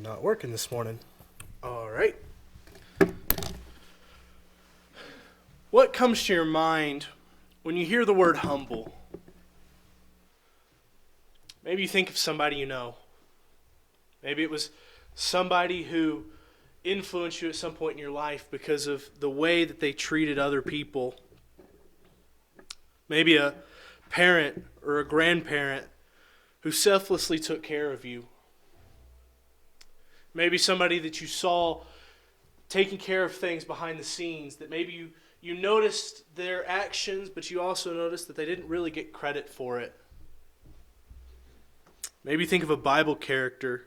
not working this morning. All right. What comes to your mind when you hear the word humble? Maybe you think of somebody you know. Maybe it was somebody who influenced you at some point in your life because of the way that they treated other people. Maybe a parent or a grandparent who selflessly took care of you. Maybe somebody that you saw taking care of things behind the scenes, that maybe you noticed their actions, but you also noticed that they didn't really get credit for it. Maybe think of a Bible character.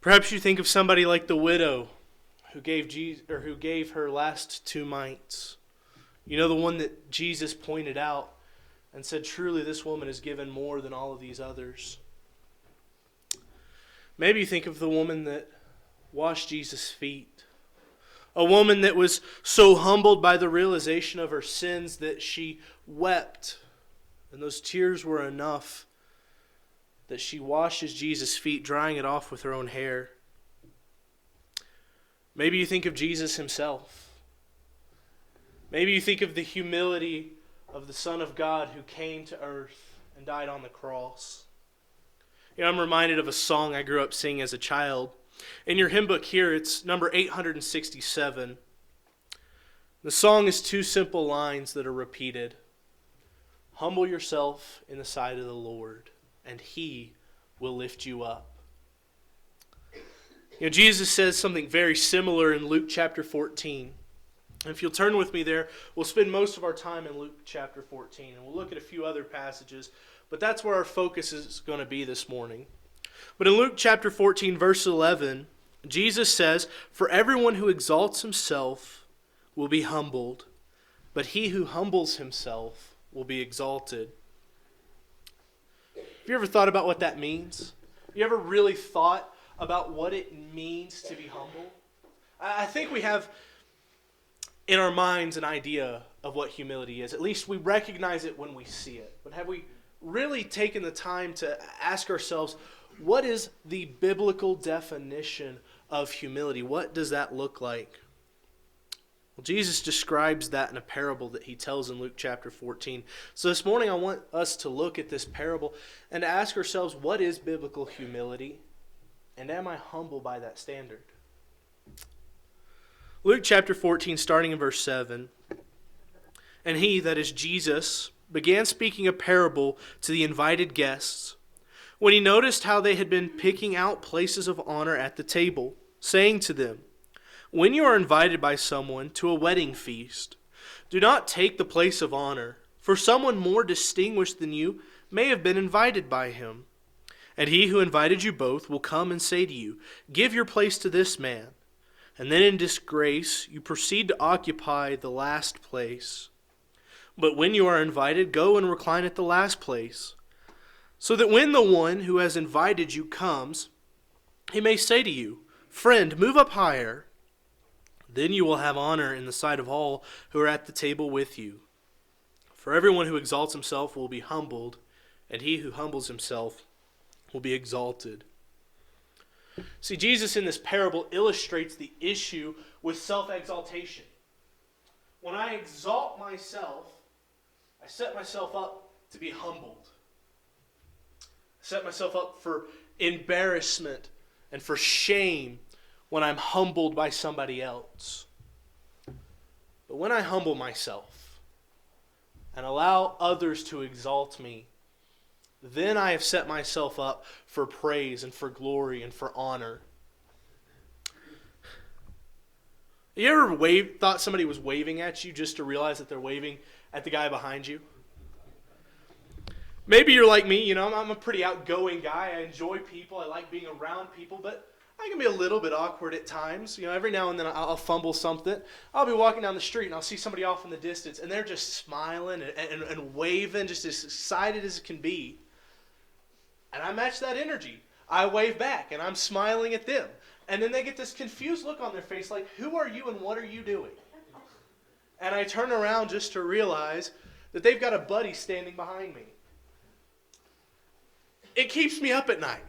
Perhaps you think of somebody like the widow who gave her last 2 mites. You know, the one that Jesus pointed out and said, truly this woman has given more than all of these others. Maybe you think of the woman that washed Jesus' feet. A woman that was so humbled by the realization of her sins that she wept. And those tears were enough that she washes Jesus' feet, drying it off with her own hair. Maybe you think of Jesus himself. Maybe you think of the humility of the Son of God who came to earth and died on the cross. You know, I'm reminded of a song I grew up singing as a child. In your hymn book here, it's number 867. The song is 2 simple lines that are repeated. Humble yourself in the sight of the Lord, and He will lift you up. You know, Jesus says something very similar in Luke chapter 14. And if you'll turn with me there, we'll spend most of our time in Luke chapter 14, and we'll look at a few other passages, but that's where our focus is going to be this morning. But in Luke chapter 14, verse 11, Jesus says, "For everyone who exalts himself will be humbled, but he who humbles himself will be exalted." Have you ever thought about what that means? You ever really thought about what it means to be humble? I think we have in our minds an idea of what humility is. At least we recognize it when we see it. But have we really taken the time to ask ourselves, what is the biblical definition of humility? What does that look like? Well, Jesus describes that in a parable that he tells in Luke chapter 14. So this morning I want us to look at this parable and to ask ourselves, what is biblical humility? And am I humble by that standard? Luke chapter 14, starting in verse 7. "And he," that is Jesus, "began speaking a parable to the invited guests, when he noticed how they had been picking out places of honor at the table, saying to them, 'When you are invited by someone to a wedding feast, do not take the place of honor, for someone more distinguished than you may have been invited by him. And he who invited you both will come and say to you, "Give your place to this man." And then in disgrace you proceed to occupy the last place. But when you are invited, go and recline at the last place, so that when the one who has invited you comes, he may say to you, "Friend, move up higher." Then you will have honor in the sight of all who are at the table with you. For everyone who exalts himself will be humbled, and he who humbles himself will be exalted." See, Jesus in this parable illustrates the issue with self-exaltation. When I exalt myself, I set myself up to be humbled. I set myself up for embarrassment and for shame when I'm humbled by somebody else. But when I humble myself and allow others to exalt me, then I have set myself up for praise and for glory and for honor. You ever thought somebody was waving at you just to realize that they're waving at the guy behind you? Maybe you're like me, I'm a pretty outgoing guy. I enjoy people. I like being around people, but I can be a little bit awkward at times. Every now and then I'll fumble something. I'll be walking down the street and I'll see somebody off in the distance and they're just smiling and waving, just as excited as it can be. And I match that energy. I wave back and I'm smiling at them. And then they get this confused look on their face like, who are you and what are you doing? And I turn around just to realize that they've got a buddy standing behind me. It keeps me up at night.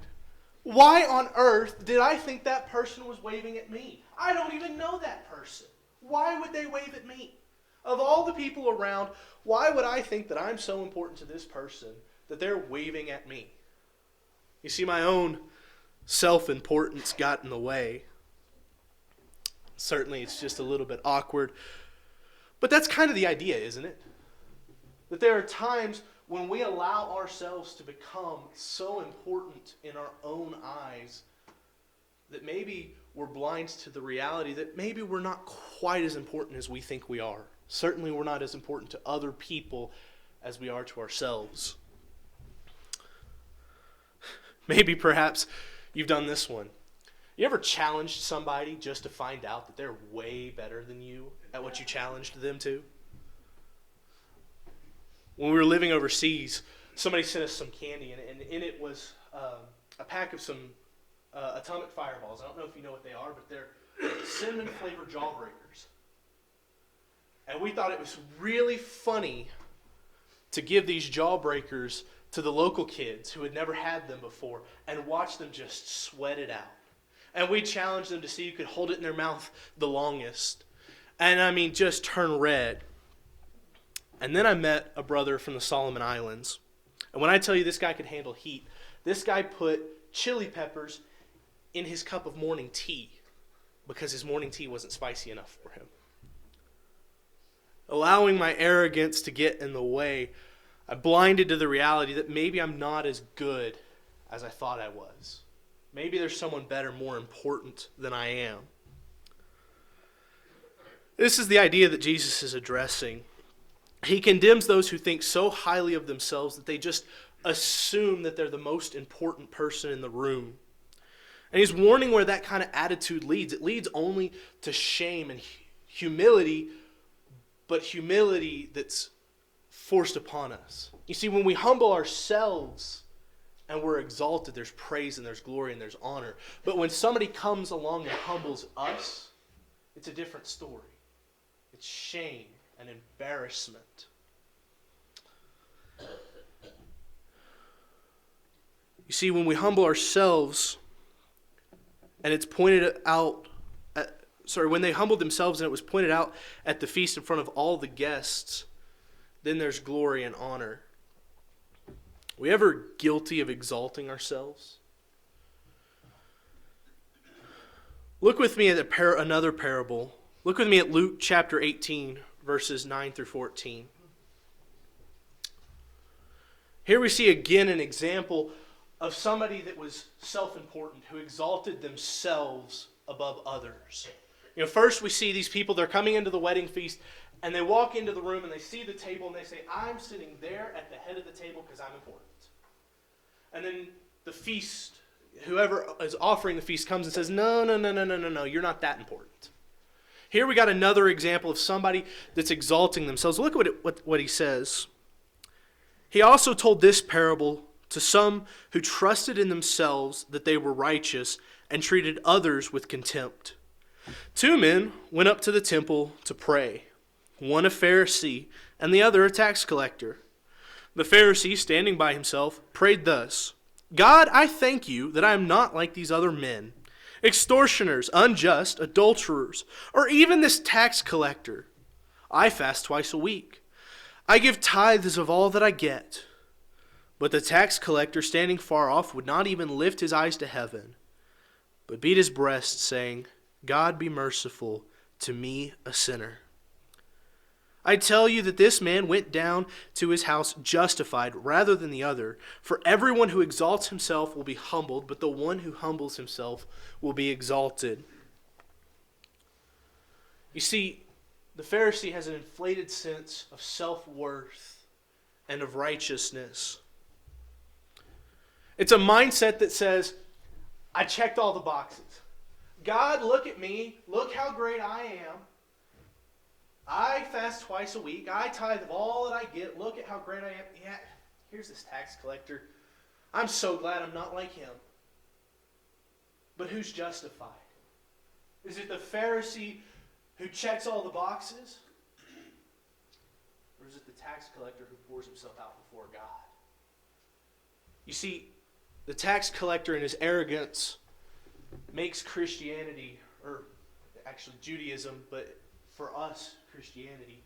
Why on earth did I think that person was waving at me? I don't even know that person. Why would they wave at me? Of all the people around, why would I think that I'm so important to this person that they're waving at me? You see, my own self-importance got in the way. Certainly, it's just a little bit awkward. But that's kind of the idea, isn't it? That there are times when we allow ourselves to become so important in our own eyes that maybe we're blind to the reality that maybe we're not quite as important as we think we are. Certainly we're not as important to other people as we are to ourselves. Maybe perhaps you've done this one. You ever challenged somebody just to find out that they're way better than you at what you challenged them to? When we were living overseas, somebody sent us some candy, and in it was a pack of some atomic fireballs. I don't know if you know what they are, but they're cinnamon-flavored jawbreakers. And we thought it was really funny to give these jawbreakers to the local kids who had never had them before and watch them just sweat it out. And we challenged them to see who could hold it in their mouth the longest. And I mean, just turn red. And then I met a brother from the Solomon Islands. And when I tell you this guy could handle heat, this guy put chili peppers in his cup of morning tea because his morning tea wasn't spicy enough for him. Allowing my arrogance to get in the way, I blinded to the reality that maybe I'm not as good as I thought I was. Maybe there's someone better, more important than I am. This is the idea that Jesus is addressing. He condemns those who think so highly of themselves that they just assume that they're the most important person in the room. And he's warning where that kind of attitude leads. It leads only to shame and humility, but humility that's forced upon us. You see, when we humble ourselves and we're exalted, there's praise and there's glory and there's honor. But when somebody comes along and humbles us, it's a different story. It's shame and embarrassment. You see, when we humble ourselves and it's pointed out, when they humbled themselves and it was pointed out at the feast in front of all the guests, then there's glory and honor. We ever guilty of exalting ourselves? Look with me at another parable. Look with me at Luke chapter 18, verses 9 through 14. Here we see again an example of somebody that was self-important, who exalted themselves above others. First we see these people, they're coming into the wedding feast, and they walk into the room and they see the table and they say, I'm sitting there at the head of the table because I'm important. And then the feast, whoever is offering the feast comes and says, no, you're not that important. Here we got another example of somebody that's exalting themselves. Look at what he says. He also told this parable to some who trusted in themselves that they were righteous and treated others with contempt. 2 men went up to the temple to pray, one a Pharisee and the other a tax collector. The Pharisee, standing by himself, prayed thus, God, I thank you that I am not like these other men, extortioners, unjust, adulterers, or even this tax collector. I fast twice a week. I give tithes of all that I get. But the tax collector, standing far off, would not even lift his eyes to heaven, but beat his breast, saying, God be merciful to me, a sinner. I tell you that this man went down to his house justified rather than the other. For everyone who exalts himself will be humbled, but the one who humbles himself will be exalted. You see, the Pharisee has an inflated sense of self-worth and of righteousness. It's a mindset that says, I checked all the boxes. God, look at me. Look how great I am. I fast twice a week. I tithe of all that I get. Look at how great I am. Yeah, here's this tax collector. I'm so glad I'm not like him. But who's justified? Is it the Pharisee who checks all the boxes? Or is it the tax collector who pours himself out before God? You see, The tax collector in his arrogance makes Christianity, or actually Judaism, but for us, Christianity,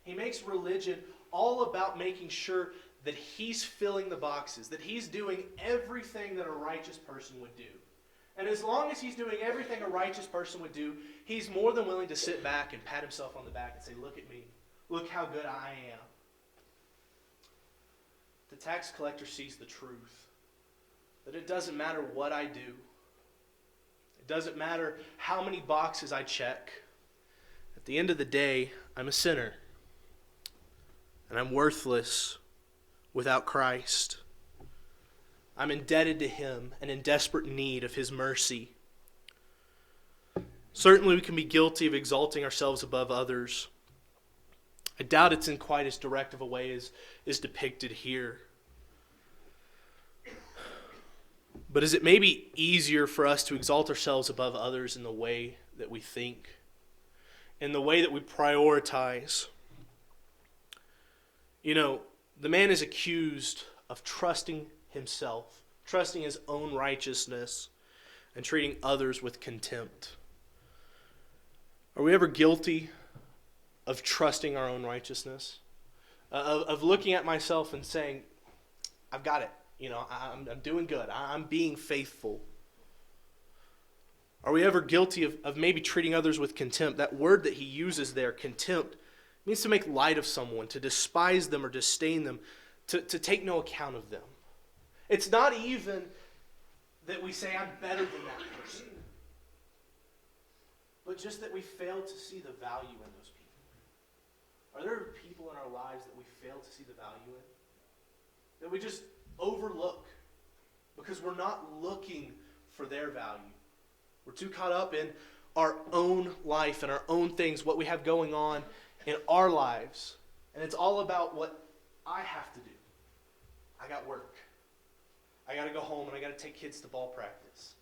he makes religion all about making sure that he's filling the boxes, that he's doing everything that a righteous person would do. And as long as he's doing everything a righteous person would do, he's more than willing to sit back and pat himself on the back and say, look at me. Look how good I am. The tax collector sees the truth. That it doesn't matter what I do. It doesn't matter how many boxes I check. At the end of the day, I'm a sinner. And I'm worthless without Christ. I'm indebted to him and in desperate need of his mercy. Certainly we can be guilty of exalting ourselves above others. I doubt it's in quite as direct of a way as is depicted here. But is it maybe easier for us to exalt ourselves above others in the way that we think, in the way that we prioritize? You know, the man is accused of trusting himself, trusting his own righteousness, and treating others with contempt. Are we ever guilty of trusting our own righteousness? Of looking at myself and saying, I've got it. You know, I'm doing good. I'm being faithful. Are we ever guilty of maybe treating others with contempt? That word that he uses there, contempt, means to make light of someone, to despise them or disdain them, to take no account of them. It's not even that we say, I'm better than that person, but just that we fail to see the value in those people. Are there people in our lives that we fail to see the value in? That we just overlook because we're not looking for their value. We're too caught up in our own life and our own things, what we have going on in our lives. And it's all about what I have to do. I got work. I got to go home and I got to take kids to ball practice.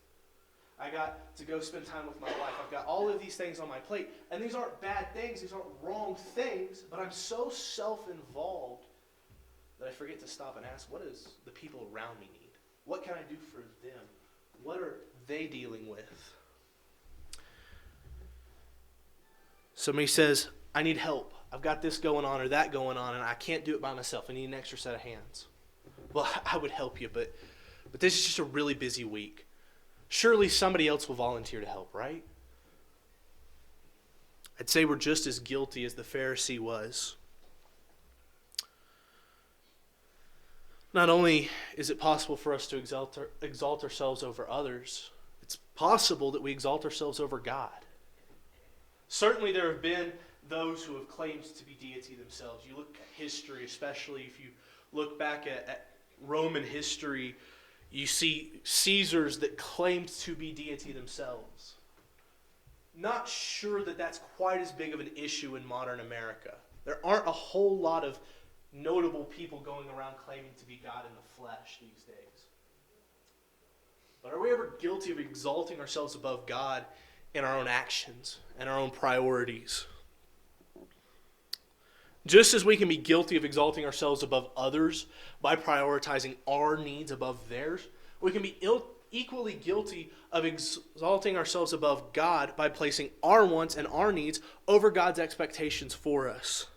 I got to go spend time with my wife. I've got all of these things on my plate. And these aren't bad things. These aren't wrong things. But I'm so self-involved that I forget to stop and ask, what does the people around me need? What can I do for them? What are they dealing with? Somebody says, I need help. I've got this going on or that going on, and I can't do it by myself. I need an extra set of hands. Well, I would help you, but this is just a really busy week. Surely somebody else will volunteer to help, right? I'd say we're just as guilty as the Pharisee was. Not only is it possible for us to exalt ourselves over others, it's possible that we exalt ourselves over God. Certainly there have been those who have claimed to be deity themselves. You look at history, especially if you look back at Roman history, you see Caesars that claimed to be deity themselves. Not sure that that's quite as big of an issue in modern America. There aren't a whole lot of notable people going around claiming to be God in the flesh these days. But are we ever guilty of exalting ourselves above God in our own actions and our own priorities? Just as we can be guilty of exalting ourselves above others by prioritizing our needs above theirs, we can be equally guilty of exalting ourselves above God by placing our wants and our needs over God's expectations for us.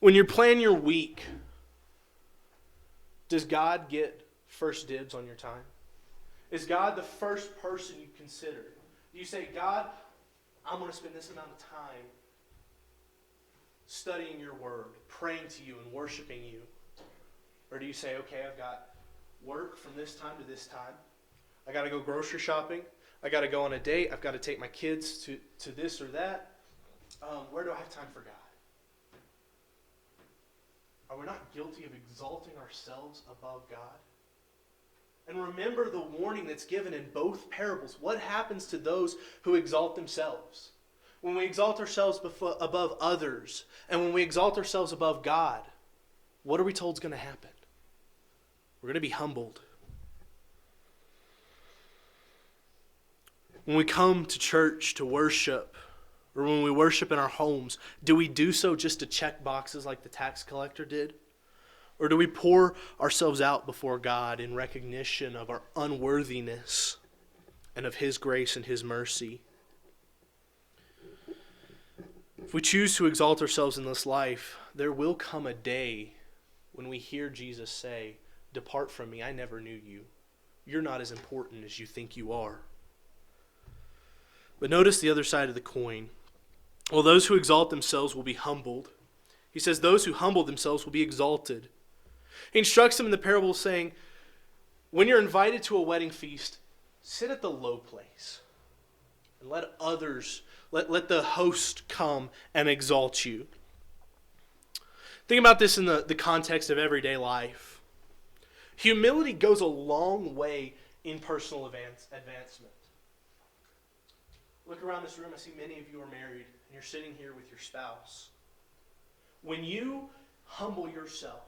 When you're planning your week, does God get first dibs on your time? Is God the first person you consider? Do you say, God, I'm going to spend this amount of time studying your word, praying to you and worshiping you? Or do you say, okay, I've got work from this time to this time. I got to go grocery shopping. I got to go on a date. I've got to take my kids to this or that. Where do I have time for God? Are we not guilty of exalting ourselves above God? And remember the warning that's given in both parables. What happens to those who exalt themselves? When we exalt ourselves above others, and when we exalt ourselves above God, what are we told is going to happen? We're going to be humbled. When we come to church to worship, or when we worship in our homes, do we do so just to check boxes like the tax collector did? Or do we pour ourselves out before God in recognition of our unworthiness and of His grace and His mercy? If we choose to exalt ourselves in this life, there will come a day when we hear Jesus say, "Depart from me, I never knew you. You're not as important as you think you are." But notice the other side of the coin. Well, those who exalt themselves will be humbled. He says those who humble themselves will be exalted. He instructs them in the parable saying, when you're invited to a wedding feast, sit at the low place and let others, let the host come and exalt you. Think about this in the context of everyday life. Humility goes a long way in personal advancement. Look around this room, I see many of you are married, and you're sitting here with your spouse. When you humble yourself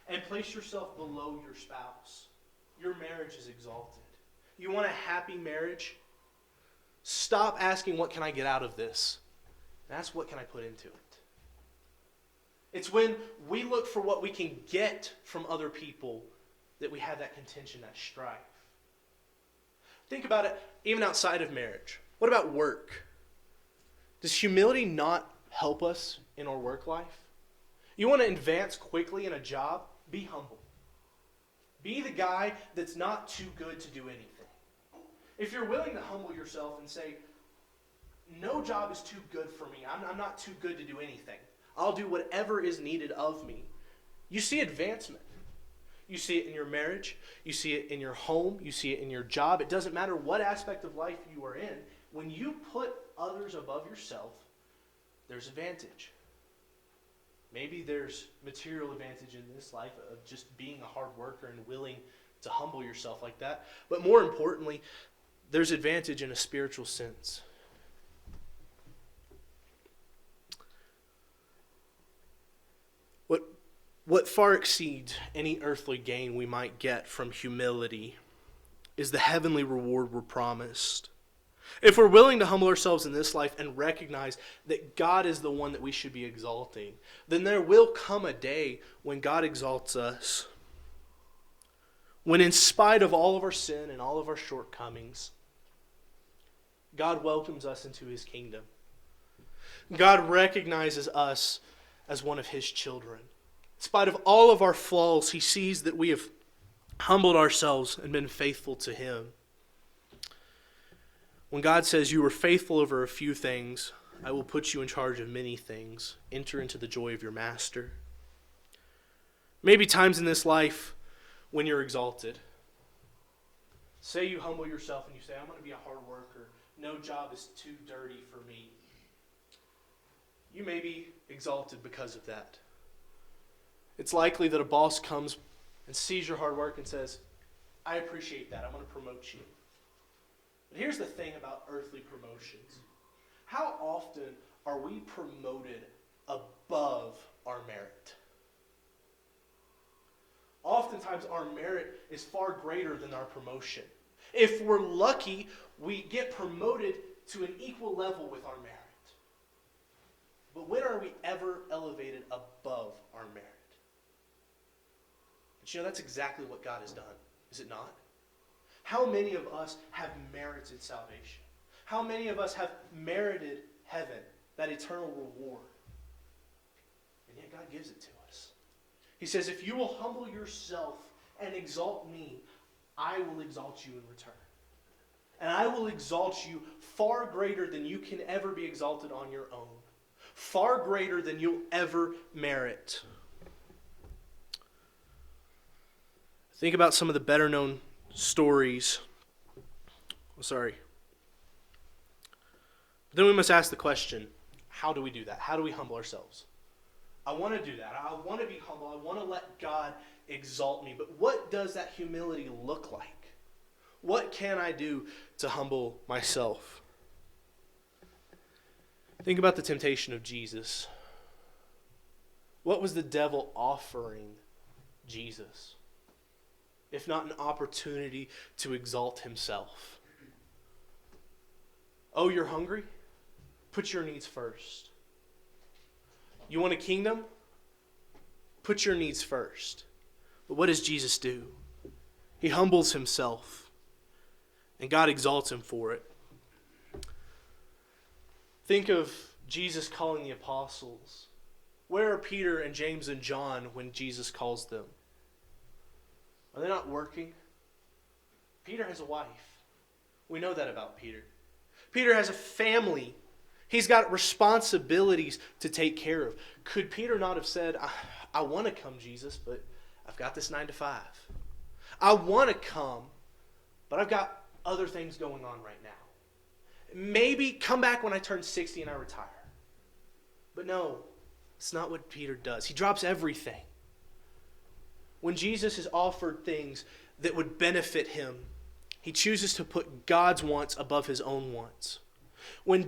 and place yourself below your spouse, your marriage is exalted. You want a happy marriage? Stop asking, what can I get out of this? That's what can I put into it. It's when we look for what we can get from other people that we have that contention, that strife. Think about it even outside of marriage. What about work? Does humility not help us in our work life? You want to advance quickly in a job? Be humble. Be the guy that's not too good to do anything. If you're willing to humble yourself and say, no job is too good for me. I'm not too good to do anything. I'll do whatever is needed of me. You see advancement. You see it in your marriage. You see it in your home. You see it in your job. It doesn't matter what aspect of life you are in. When you put others above yourself, there's advantage. Maybe there's material advantage in this life of just being a hard worker and willing to humble yourself like that. But more importantly, there's advantage in a spiritual sense. What far exceeds any earthly gain we might get from humility is the heavenly reward we're promised. If we're willing to humble ourselves in this life and recognize that God is the one that we should be exalting, then there will come a day when God exalts us. When in spite of all of our sin and all of our shortcomings, God welcomes us into His kingdom. God recognizes us as one of His children. In spite of all of our flaws, He sees that we have humbled ourselves and been faithful to Him. When God says, you were faithful over a few things, I will put you in charge of many things. Enter into the joy of your master. Maybe times in this life when you're exalted. Say you humble yourself and you say, I'm going to be a hard worker. No job is too dirty for me. You may be exalted because of that. It's likely that a boss comes and sees your hard work and says, I appreciate that. I'm going to promote you. But here's the thing about earthly promotions. How often are we promoted above our merit? Oftentimes our merit is far greater than our promotion. If we're lucky, we get promoted to an equal level with our merit. But when are we ever elevated above our merit? But you know, that's exactly what God has done, is it not? How many of us have merited salvation? How many of us have merited heaven, that eternal reward? And yet God gives it to us. He says, if you will humble yourself and exalt me, I will exalt you in return. And I will exalt you far greater than you can ever be exalted on your own. Far greater than you'll ever merit. Think about some of the better known stories. Then we must ask the question, how do we do that? How do we humble ourselves? I want to do that. I want to be humble. I want to let God exalt me. But what does that humility look like? What can I do to humble myself? Think about the temptation of Jesus. What was the devil offering Jesus, if not an opportunity to exalt himself? Oh, you're hungry? Put your needs first. You want a kingdom? Put your needs first. But what does Jesus do? He humbles himself, and God exalts him for it. Think of Jesus calling the apostles. Where are Peter and James and John when Jesus calls them? Are they not working? Peter has a wife. We know that about Peter. Peter has a family. He's got responsibilities to take care of. Could Peter not have said, I want to come, Jesus, but I've got this 9 to 5. I want to come, but I've got other things going on right now. Maybe come back when I turn 60 and I retire. But no, it's not what Peter does. He drops everything. When Jesus is offered things that would benefit him, he chooses to put God's wants above his own wants. When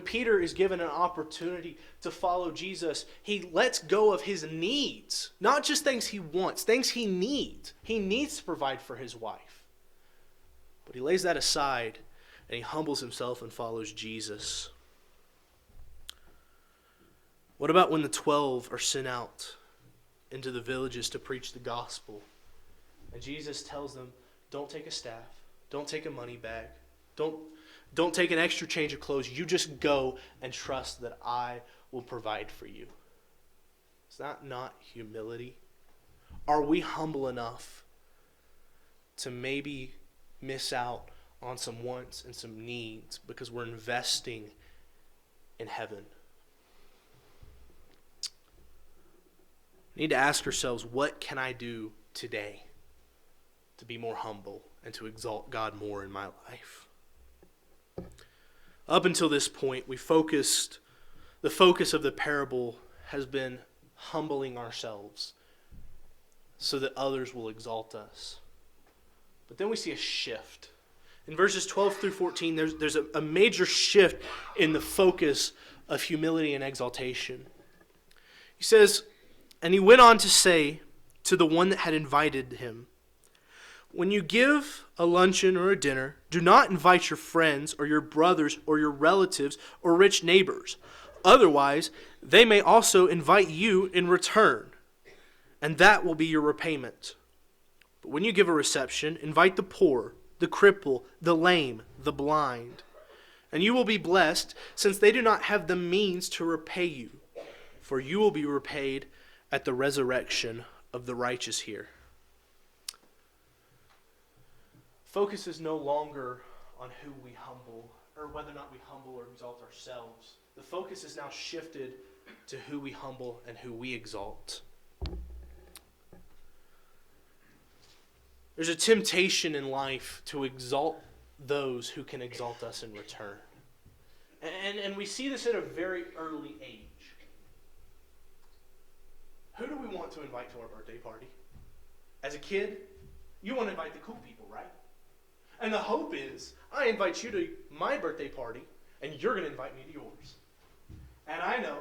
Peter is given an opportunity to follow Jesus, he lets go of his needs. Not just things he wants, things he needs. He needs to provide for his wife. But he lays that aside and he humbles himself and follows Jesus. What about when the 12 are sent out into the villages to preach the gospel? And Jesus tells them, don't take a staff. Don't take a money bag. Don't take an extra change of clothes. You just go and trust that I will provide for you. Is that not humility? Are we humble enough to maybe miss out on some wants and some needs because we're investing in heaven? We need to ask ourselves, what can I do today to be more humble and to exalt God more in my life? Up until this point, the focus of the parable has been humbling ourselves so that others will exalt us. But then we see a shift. In verses 12 through 14, there's a major shift in the focus of humility and exaltation. He says, and he went on to say to the one that had invited him, when you give a luncheon or a dinner, do not invite your friends or your brothers or your relatives or rich neighbors. Otherwise, they may also invite you in return, and that will be your repayment. But when you give a reception, invite the poor, the cripple, the lame, the blind, and you will be blessed, since they do not have the means to repay you, for you will be repaid at the resurrection of the righteous here. Focus is no longer on who we humble, or whether or not we humble or exalt ourselves. The focus is now shifted to who we humble and who we exalt. There's a temptation in life to exalt those who can exalt us in return. And we see this at a very early age. Who do we want to invite to our birthday party? As a kid, you want to invite the cool people, right? And the hope is, I invite you to my birthday party, and you're going to invite me to yours. And I know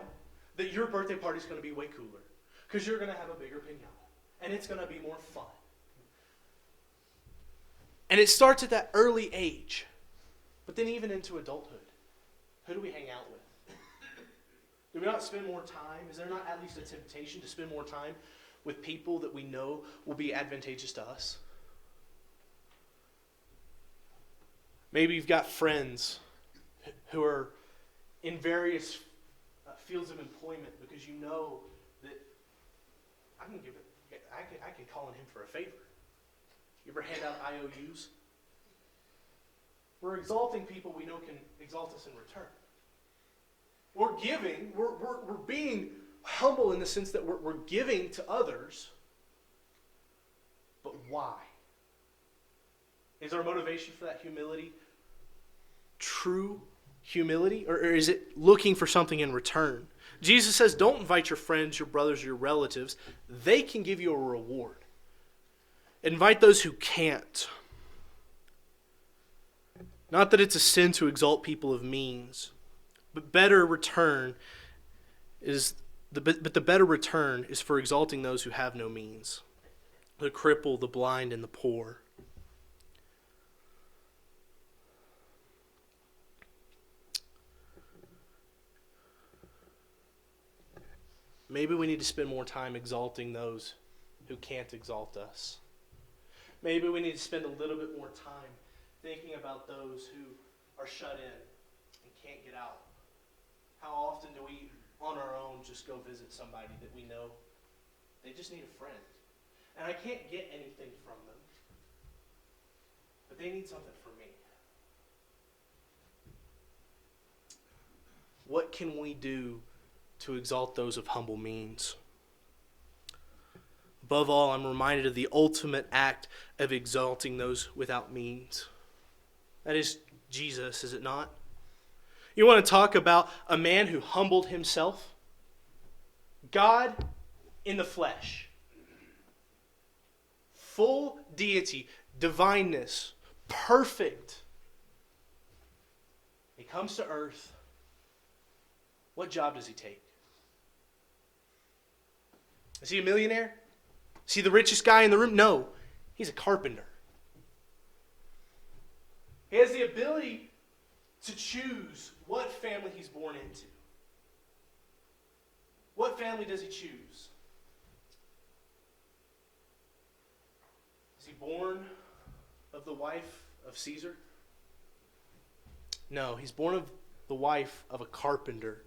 that your birthday party is going to be way cooler, because you're going to have a bigger piñata, and it's going to be more fun. And it starts at that early age, but then even into adulthood. Who do we hang out with? Do we not spend more time? Is there not at least a temptation to spend more time with people that we know will be advantageous to us? Maybe you've got friends who are in various fields of employment because you know that I can call on him for a favor. You ever hand out IOUs? We're exalting people we know can exalt us in return. We're giving, we're being humble in the sense that we're giving to others, but why? Is our motivation for that humility true humility, or is it looking for something in return? Jesus says, don't invite your friends, your brothers, your relatives. They can give you a reward. Invite those who can't. Not that it's a sin to exalt people of means, but the better return is for exalting those who have no means, the cripple, the blind, and the poor. Maybe we need to spend more time exalting those who can't exalt us. Maybe we need to spend a little bit more time thinking about those who are shut in and can't get out. How often do we, on our own, just go visit somebody that we know they just need a friend? And I can't get anything from them, but they need something from me. What can we do to exalt those of humble means? Above all, I'm reminded of the ultimate act of exalting those without means. That is Jesus, is it not? You want to talk about a man who humbled himself? God in the flesh. Full deity, divineness, perfect. He comes to earth. What job does he take? Is he a millionaire? Is he the richest guy in the room? No, he's a carpenter. He has the ability to choose what family he's born into. What family does he choose? Is he born of the wife of Caesar? No, he's born of the wife of a carpenter.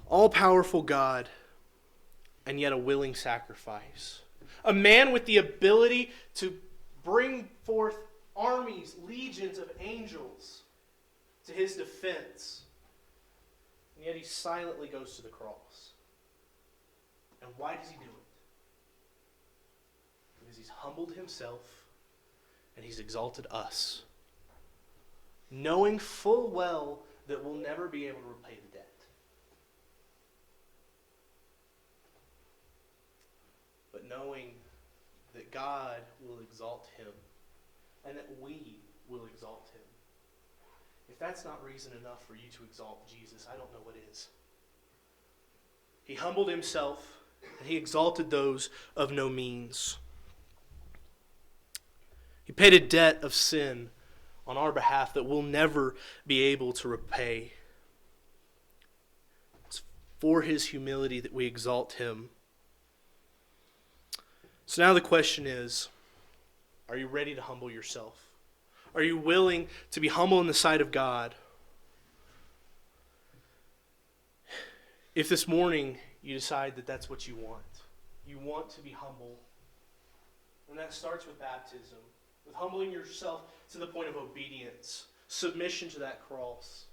All-powerful God, and yet a willing sacrifice. A man with the ability to bring forth armies, legions of angels to his defense. And yet he silently goes to the cross. And why does he do it? Because he's humbled himself and he's exalted us, knowing full well that we'll never be able to repay the debt. But knowing that God will exalt him and that we will exalt him. If that's not reason enough for you to exalt Jesus, I don't know what is. He humbled himself and he exalted those of no means. He paid a debt of sin on our behalf that we'll never be able to repay. It's for his humility that we exalt him. So now the question is, are you ready to humble yourself? Are you willing to be humble in the sight of God? If this morning you decide that that's what you want to be humble, and that starts with baptism, with humbling yourself to the point of obedience, submission to that cross,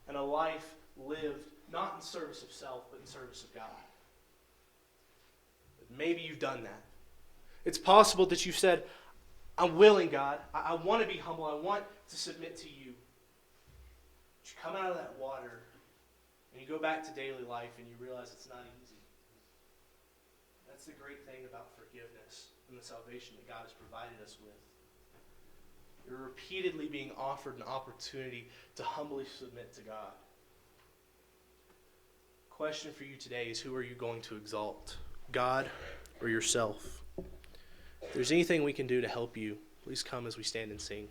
and a life lived not in service of self, but in service of God. Maybe you've done that. It's possible that you've said, I'm willing, God. I want to be humble. I want to submit to you. But you come out of that water and you go back to daily life and you realize it's not easy. That's the great thing about forgiveness and the salvation that God has provided us with. You're repeatedly being offered an opportunity to humbly submit to God. Question for you today is, who are you going to exalt? God or yourself? If there's anything we can do to help you, please come as we stand and sing.